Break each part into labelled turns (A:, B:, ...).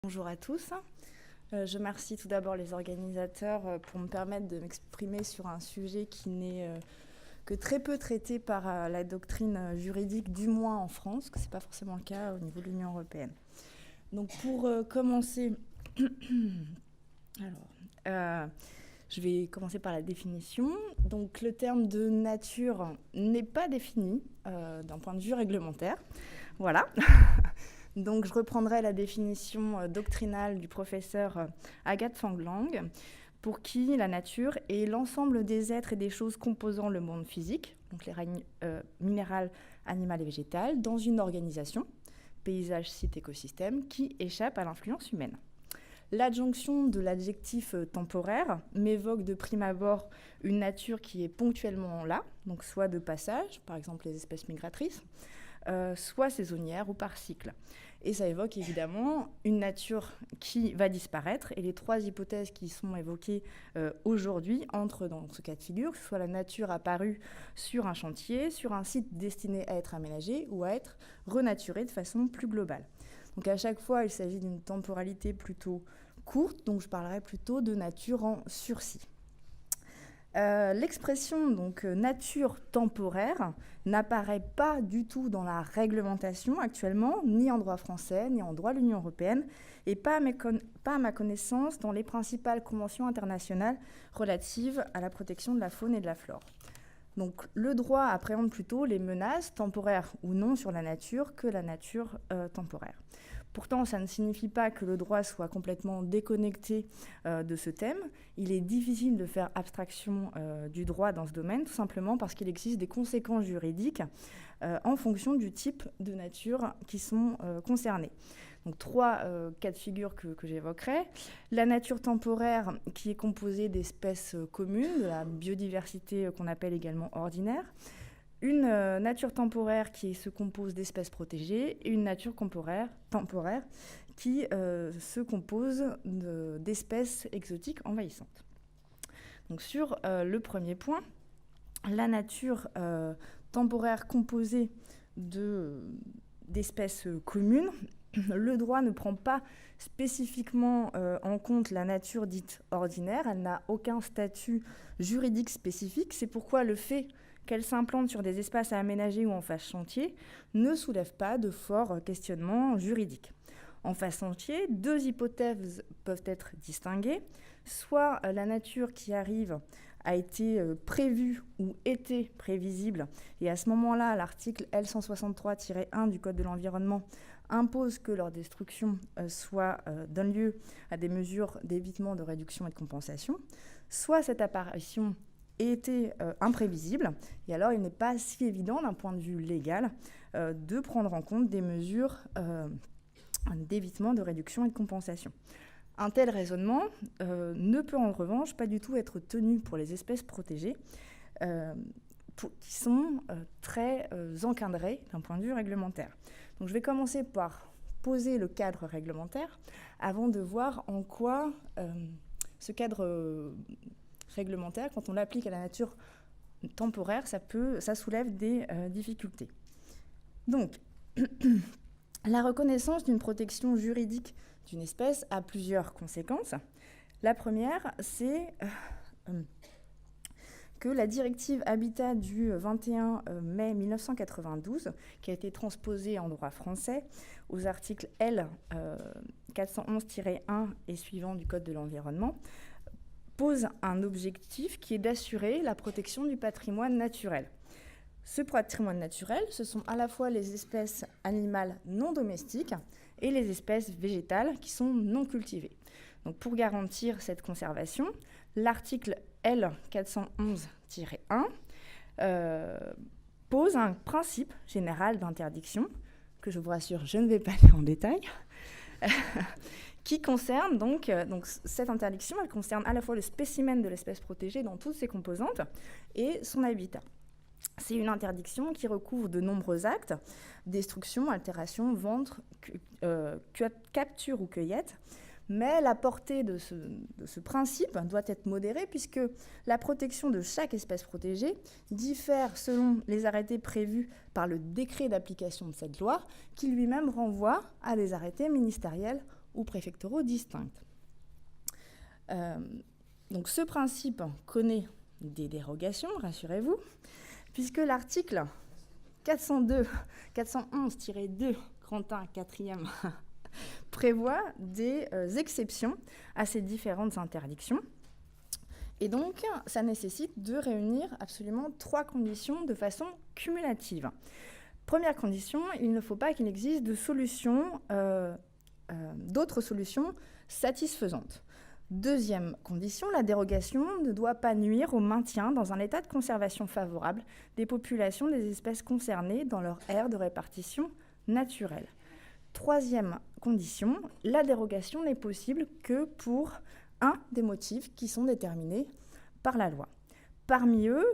A: Bonjour à tous. Je remercie tout d'abord les organisateurs pour me permettre de m'exprimer sur un sujet qui n'est que très peu traité par la doctrine juridique, du moins en France, que ce n'est pas forcément le cas au niveau de l'Union européenne. Donc pour commencer, je vais commencer par la définition. Donc le terme de nature n'est pas défini d'un point de vue réglementaire. Voilà. Donc, je reprendrai la définition doctrinale du professeur Agathe Fang-Lang, pour qui la nature est l'ensemble des êtres et des choses composant le monde physique, donc les règnes minéral, animal et végétal, dans une organisation, paysage, site, écosystème, qui échappe à l'influence humaine. L'adjonction de l'adjectif temporaire m'évoque de prime abord une nature qui est ponctuellement là, donc soit de passage, par exemple les espèces migratrices, soit saisonnière ou par cycle. Et ça évoque évidemment une nature qui va disparaître. Et les trois hypothèses qui sont évoquées aujourd'hui entrent dans ce cas de figure, que ce soit la nature apparue sur un chantier, sur un site destiné à être aménagé ou à être renaturé de façon plus globale. Donc à chaque fois, il s'agit d'une temporalité plutôt courte, donc je parlerai plutôt de nature en sursis. L'expression donc nature temporaire n'apparaît pas du tout dans la réglementation actuellement, ni en droit français, ni en droit de l'Union européenne, et pas à ma connaissance dans les principales conventions internationales relatives à la protection de la faune et de la flore. Donc le droit appréhende plutôt les menaces, temporaires ou non, sur la nature que la nature temporaire. Pourtant, ça ne signifie pas que le droit soit complètement déconnecté de ce thème. Il est difficile de faire abstraction du droit dans ce domaine, tout simplement parce qu'il existe des conséquences juridiques en fonction du type de nature qui sont concernées. Donc, trois cas de figure que j'évoquerai. La nature temporaire, qui est composée d'espèces communes, de la biodiversité qu'on appelle également ordinaire. Une nature temporaire qui se compose d'espèces protégées et une nature temporaire qui se compose d'espèces exotiques envahissantes. Donc sur le premier point, la nature temporaire composée d'espèces communes, le droit ne prend pas spécifiquement en compte la nature dite ordinaire, elle n'a aucun statut juridique spécifique, c'est pourquoi le fait qu'elle s'implante sur des espaces à aménager ou en face chantier ne soulève pas de forts questionnements juridiques. En face chantier, deux hypothèses peuvent être distinguées. Soit la nature qui arrive a été prévue ou était prévisible, et à ce moment-là, l'article L163-1 du Code de l'environnement impose que leur destruction donne lieu à des mesures d'évitement, de réduction et de compensation. Soit cette apparition était imprévisible, et alors il n'est pas si évident d'un point de vue légal de prendre en compte des mesures d'évitement, de réduction et de compensation. Un tel raisonnement ne peut en revanche pas du tout être tenu pour les espèces protégées qui sont très encadrées d'un point de vue réglementaire. Donc je vais commencer par poser le cadre réglementaire avant de voir en quoi ce cadre réglementaire, quand on l'applique à la nature temporaire, ça soulève des difficultés. Donc, la reconnaissance d'une protection juridique d'une espèce a plusieurs conséquences. La première, c'est que la directive Habitat du 21 mai 1992, qui a été transposée en droit français aux articles L 411-1 et suivants du Code de l'environnement, pose un objectif qui est d'assurer la protection du patrimoine naturel. Ce patrimoine naturel, ce sont à la fois les espèces animales non domestiques et les espèces végétales qui sont non cultivées. Donc pour garantir cette conservation, l'article L 411-1 pose un principe général d'interdiction, que je vous rassure, je ne vais pas lire en détail, qui concerne donc cette interdiction, elle concerne à la fois le spécimen de l'espèce protégée dans toutes ses composantes et son habitat. C'est une interdiction qui recouvre de nombreux actes, destruction, altération, vente, capture ou cueillette, mais la portée de ce principe doit être modérée puisque la protection de chaque espèce protégée diffère selon les arrêtés prévus par le décret d'application de cette loi qui lui-même renvoie à des arrêtés ministériels ou préfectoraux distincts. Donc ce principe connaît des dérogations, rassurez-vous, puisque l'article 411-2, grand 1, 4e, prévoit des exceptions à ces différentes interdictions. Et donc, ça nécessite de réunir absolument 3 conditions de façon cumulative. Première condition, il ne faut pas qu'il existe d'autres solutions satisfaisantes. Deuxième condition, la dérogation ne doit pas nuire au maintien dans un état de conservation favorable des populations des espèces concernées dans leur aire de répartition naturelle. Troisième condition, la dérogation n'est possible que pour un des motifs qui sont déterminés par la loi. Parmi eux,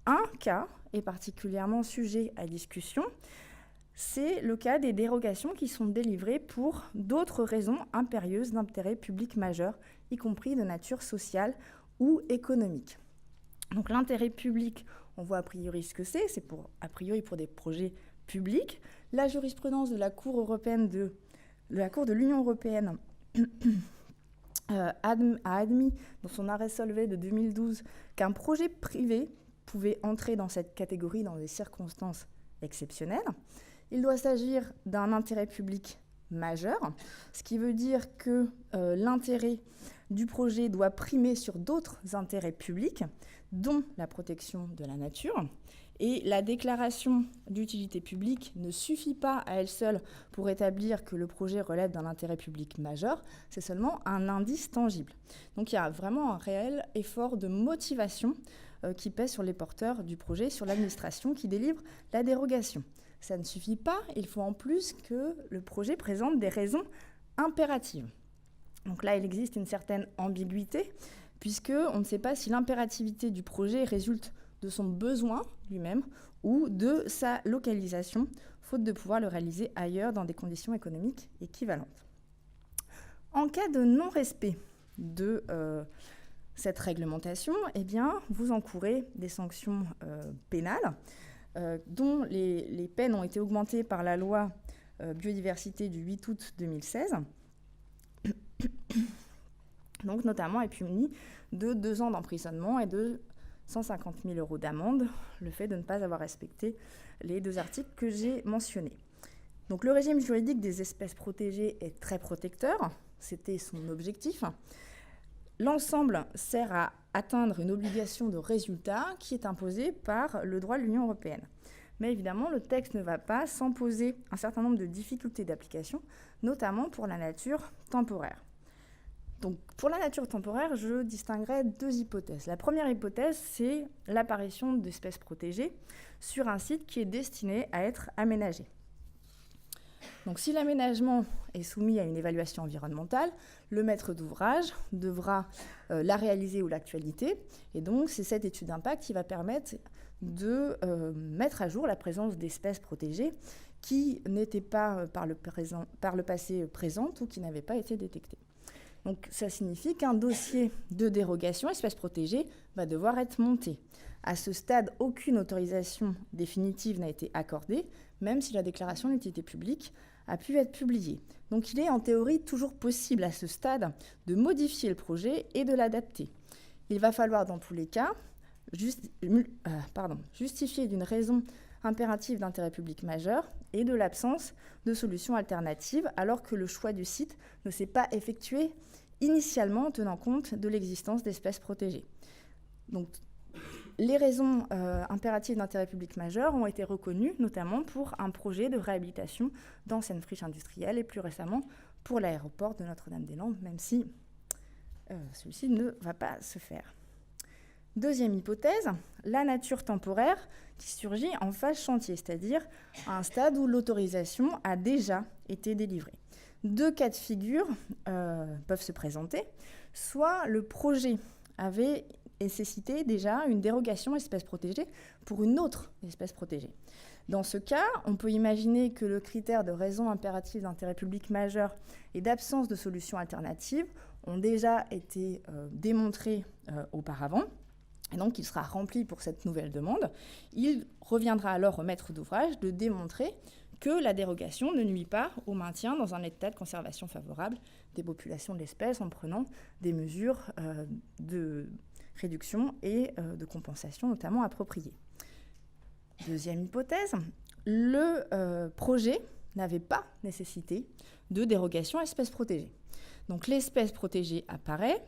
A: un cas est particulièrement sujet à discussion, c'est le cas des dérogations qui sont délivrées pour d'autres raisons impérieuses d'intérêt public majeur, y compris de nature sociale ou économique. Donc l'intérêt public, on voit a priori ce que c'est a priori pour des projets publics. La jurisprudence de la Cour de l'Union européenne a admis dans son arrêt Solvay de 2012 qu'un projet privé pouvait entrer dans cette catégorie dans des circonstances exceptionnelles. Il doit s'agir d'un intérêt public majeur, ce qui veut dire que l'intérêt du projet doit primer sur d'autres intérêts publics, dont la protection de la nature. Et la déclaration d'utilité publique ne suffit pas à elle seule pour établir que le projet relève d'un intérêt public majeur, c'est seulement un indice tangible. Donc il y a vraiment un réel effort de motivation qui pèse sur les porteurs du projet, sur l'administration qui délivre la dérogation. Ça ne suffit pas, il faut en plus que le projet présente des raisons impératives. Donc là, il existe une certaine ambiguïté, puisqu'on ne sait pas si l'impérativité du projet résulte de son besoin lui-même ou de sa localisation, faute de pouvoir le réaliser ailleurs dans des conditions économiques équivalentes. En cas de non-respect de cette réglementation, eh bien, vous encourez des sanctions pénales, dont les peines ont été augmentées par la loi biodiversité du 8 août 2016, donc notamment est puni de 2 ans d'emprisonnement et de 150 000 € d'amende, le fait de ne pas avoir respecté les 2 articles que j'ai mentionnés. Donc le régime juridique des espèces protégées est très protecteur, c'était son objectif. L'ensemble sert à atteindre une obligation de résultat qui est imposée par le droit de l'Union européenne. Mais évidemment, le texte ne va pas sans poser un certain nombre de difficultés d'application, notamment pour la nature temporaire. Donc, pour la nature temporaire, je distinguerai 2 hypothèses. La première hypothèse, c'est l'apparition d'espèces protégées sur un site qui est destiné à être aménagé. Donc, si l'aménagement est soumis à une évaluation environnementale, le maître d'ouvrage devra la réaliser ou l'actualité. Et donc, c'est cette étude d'impact qui va permettre de mettre à jour la présence d'espèces protégées qui n'étaient pas par le passé présentes ou qui n'avaient pas été détectées. Donc, ça signifie qu'un dossier de dérogation espèces protégées va devoir être monté. À ce stade, aucune autorisation définitive n'a été accordée, même si la déclaration d'utilité publique a pu être publiée. Donc, il est en théorie toujours possible à ce stade de modifier le projet et de l'adapter. Il va falloir, dans tous les cas, justifier d'une raison impérative d'intérêt public majeur et de l'absence de solutions alternatives, alors que le choix du site ne s'est pas effectué initialement en tenant compte de l'existence d'espèces protégées. Donc, les raisons impératives d'intérêt public majeur ont été reconnues, notamment pour un projet de réhabilitation d'anciennes friches industrielles et plus récemment pour l'aéroport de Notre-Dame-des-Landes, même si celui-ci ne va pas se faire. Deuxième hypothèse, la nature temporaire qui surgit en phase chantier, c'est-à-dire à un stade où l'autorisation a déjà été délivrée. 2 cas de figure peuvent se présenter. Soit le projet avait nécessité déjà une dérogation espèce protégée pour une autre espèce protégée. Dans ce cas, on peut imaginer que le critère de raison impérative d'intérêt public majeur et d'absence de solution alternative ont déjà été démontrés auparavant. Et donc, il sera rempli pour cette nouvelle demande. Il reviendra alors au maître d'ouvrage de démontrer que la dérogation ne nuit pas au maintien dans un état de conservation favorable des populations de l'espèce en prenant des mesures de réduction et de compensation notamment appropriées. Deuxième hypothèse, le projet n'avait pas nécessité de dérogation à espèce protégée. Donc l'espèce protégée apparaît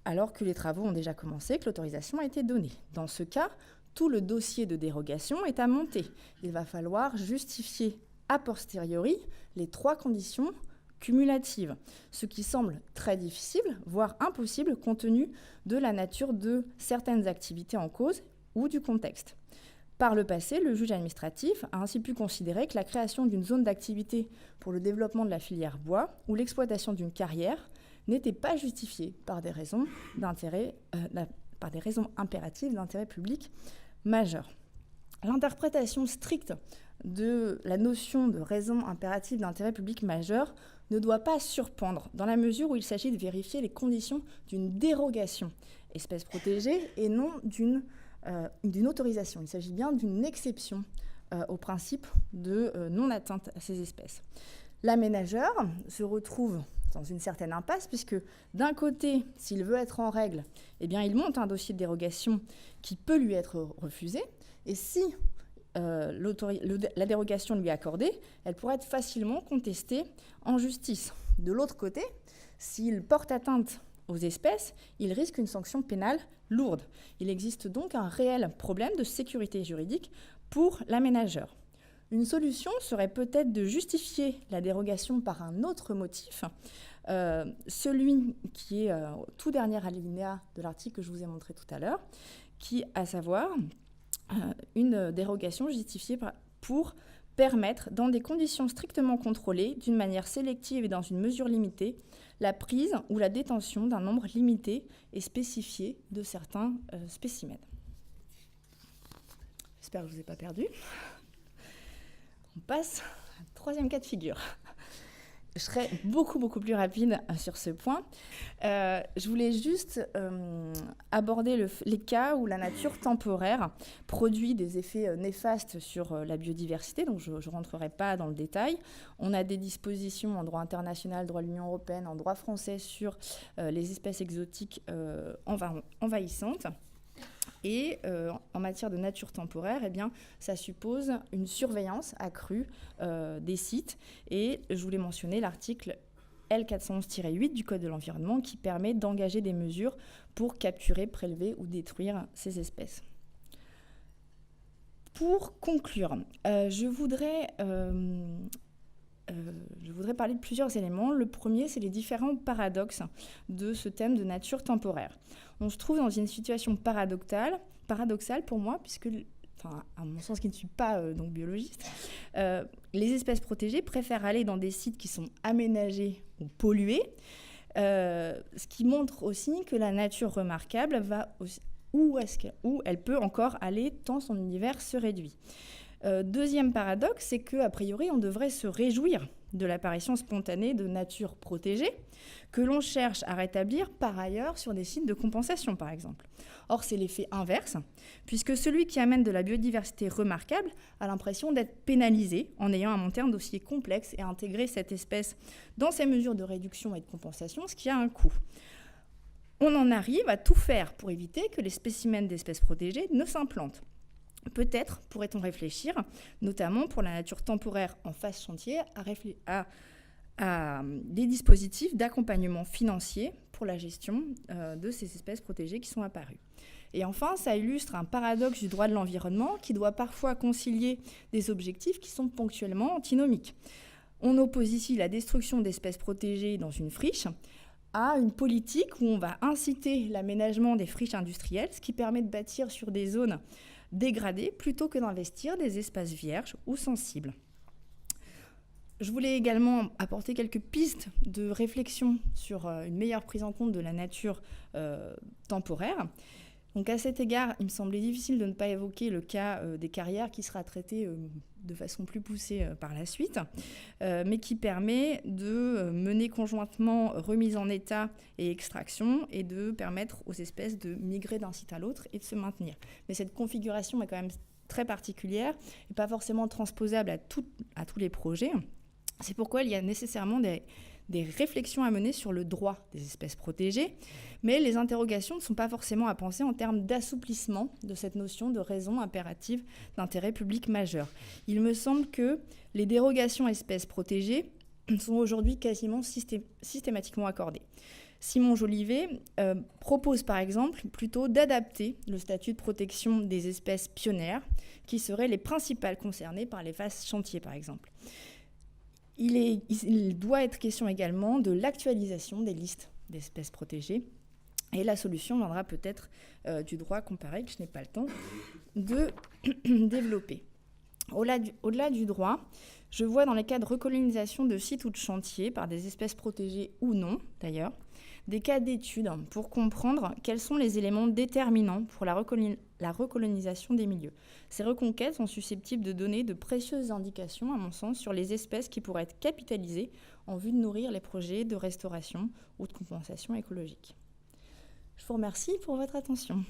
A: alors que les travaux ont déjà commencé, que l'autorisation a été donnée. Dans ce cas, tout le dossier de dérogation est à monter. Il va falloir justifier a posteriori les 3 conditions cumulatives, ce qui semble très difficile, voire impossible, compte tenu de la nature de certaines activités en cause ou du contexte. Par le passé, le juge administratif a ainsi pu considérer que la création d'une zone d'activité pour le développement de la filière bois ou l'exploitation d'une carrière n'était pas justifiée par des raisons impératives d'intérêt public majeur. L'interprétation stricte de la notion de raison impérative d'intérêt public majeur ne doit pas surprendre, dans la mesure où il s'agit de vérifier les conditions d'une dérogation espèce protégée et non d'une autorisation. Il s'agit bien d'une exception au principe de non-atteinte à ces espèces. L'aménageur se retrouve dans une certaine impasse, puisque d'un côté, s'il veut être en règle, eh bien, il monte un dossier de dérogation qui peut lui être refusé, et si la dérogation lui est accordée, elle pourrait être facilement contestée en justice. De l'autre côté, s'il porte atteinte aux espèces, il risque une sanction pénale lourde. Il existe donc un réel problème de sécurité juridique pour l'aménageur. Une solution serait peut-être de justifier la dérogation par un autre motif, celui qui est au tout dernier alinéa de l'article que je vous ai montré tout à l'heure, qui, à savoir, une dérogation justifiée pour permettre, dans des conditions strictement contrôlées, d'une manière sélective et dans une mesure limitée, la prise ou la détention d'un nombre limité et spécifié de certains spécimens. J'espère que je ne vous ai pas perdu. On passe au 3e cas de figure. Je serai beaucoup plus rapide sur ce point. Je voulais juste aborder les cas où la nature temporaire produit des effets néfastes sur la biodiversité, donc je ne rentrerai pas dans le détail. On a des dispositions en droit international, droit de l'Union européenne, en droit français sur les espèces exotiques envahissantes. Et en matière de nature temporaire, eh bien, ça suppose une surveillance accrue des sites. Et je voulais mentionner l'article L411-8 du Code de l'environnement qui permet d'engager des mesures pour capturer, prélever ou détruire ces espèces. Pour conclure, je voudrais parler de plusieurs éléments. Le premier, c'est les différents paradoxes de ce thème de nature temporaire. On se trouve dans une situation paradoxale pour moi, puisque, à mon sens qui ne suis pas donc biologiste, les espèces protégées préfèrent aller dans des sites qui sont aménagés ou pollués, ce qui montre aussi que la nature remarquable va où elle peut encore aller tant son univers se réduit. Deuxième paradoxe, c'est qu'a priori, on devrait se réjouir de l'apparition spontanée de nature protégée que l'on cherche à rétablir par ailleurs sur des sites de compensation, par exemple. Or, c'est l'effet inverse, puisque celui qui amène de la biodiversité remarquable a l'impression d'être pénalisé en ayant à monter un dossier complexe et à intégrer cette espèce dans ses mesures de réduction et de compensation, ce qui a un coût. On en arrive à tout faire pour éviter que les spécimens d'espèces protégées ne s'implantent. Peut-être pourrait-on réfléchir, notamment pour la nature temporaire en phase chantier, à des dispositifs d'accompagnement financier pour la gestion de ces espèces protégées qui sont apparues. Et enfin, ça illustre un paradoxe du droit de l'environnement qui doit parfois concilier des objectifs qui sont ponctuellement antinomiques. On oppose ici la destruction d'espèces protégées dans une friche à une politique où on va inciter l'aménagement des friches industrielles, ce qui permet de bâtir sur des zones dégradées plutôt que d'investir des espaces vierges ou sensibles. Je voulais également apporter quelques pistes de réflexion sur une meilleure prise en compte de la nature temporaire. Donc à cet égard, il me semblait difficile de ne pas évoquer le cas des carrières qui sera traité de façon plus poussée par la suite, mais qui permet de mener conjointement remise en état et extraction et de permettre aux espèces de migrer d'un site à l'autre et de se maintenir. Mais cette configuration est quand même très particulière et pas forcément transposable à tous les projets. C'est pourquoi il y a nécessairement des des réflexions à mener sur le droit des espèces protégées, mais les interrogations ne sont pas forcément à penser en termes d'assouplissement de cette notion de raison impérative d'intérêt public majeur. Il me semble que les dérogations espèces protégées sont aujourd'hui quasiment systématiquement accordées. Simon Jolivet propose par exemple plutôt d'adapter le statut de protection des espèces pionnières qui seraient les principales concernées par les phases chantiers par exemple. Il doit être question également de l'actualisation des listes d'espèces protégées et la solution viendra peut-être du droit comparé que je n'ai pas le temps de développer. Au-delà du droit, je vois dans les cas de recolonisation de sites ou de chantiers par des espèces protégées ou non d'ailleurs, des cas d'études pour comprendre quels sont les éléments déterminants pour la recolonisation des milieux. Ces reconquêtes sont susceptibles de donner de précieuses indications, à mon sens, sur les espèces qui pourraient être capitalisées en vue de nourrir les projets de restauration ou de compensation écologique. Je vous remercie pour votre attention.